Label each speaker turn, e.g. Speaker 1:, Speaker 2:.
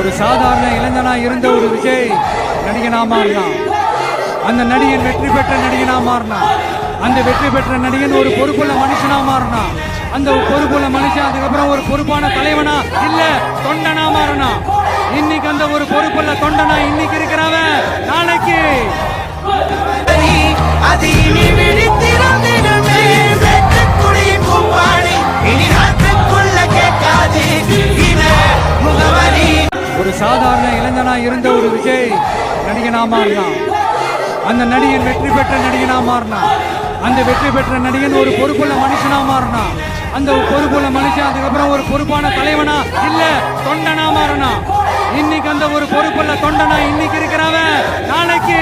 Speaker 1: ஒரு சாதாரண இளைஞனா இருந்த ஒரு விஜய் நடிகனா மாறினான். அந்த நடிகன் வெற்றி பெற்ற நடிகனா மாறினான். அந்த வெற்றி பெற்ற நடிகன் ஒரு பொறுப்புள்ள மனுஷனா மாறினான். அந்த பொறுப்புள்ள மனுஷன் அதுக்கப்புறம் ஒரு பொறுப்பான தலைவனா இல்ல தொண்டனா மாறினான். இன்னைக்கு அந்த ஒரு பொறுப்புள்ள தொண்டனா இன்னைக்கு இருக்கிறவன் நாளைக்கு ஒரு சாதாரண இளைஞனா இருந்த ஒரு விஜய் நடிகனா மாறினான். அந்த நடிகன் வெற்றி பெற்ற நடிகனா மாறினான். அந்த வெற்றி பெற்ற நடிகன் ஒரு பொறுப்புள்ள மனுஷனா மாறினான். அந்த பொறுப்புள்ள மனுஷன் அதுக்கப்புறம் ஒரு பொறுப்பான தலைவனா இல்ல தொண்டனா மாறினான். இன்னைக்கு அந்த ஒரு பொறுப்புள்ள தொண்டனா இன்னைக்கு இருக்கிறவன் நாளைக்கு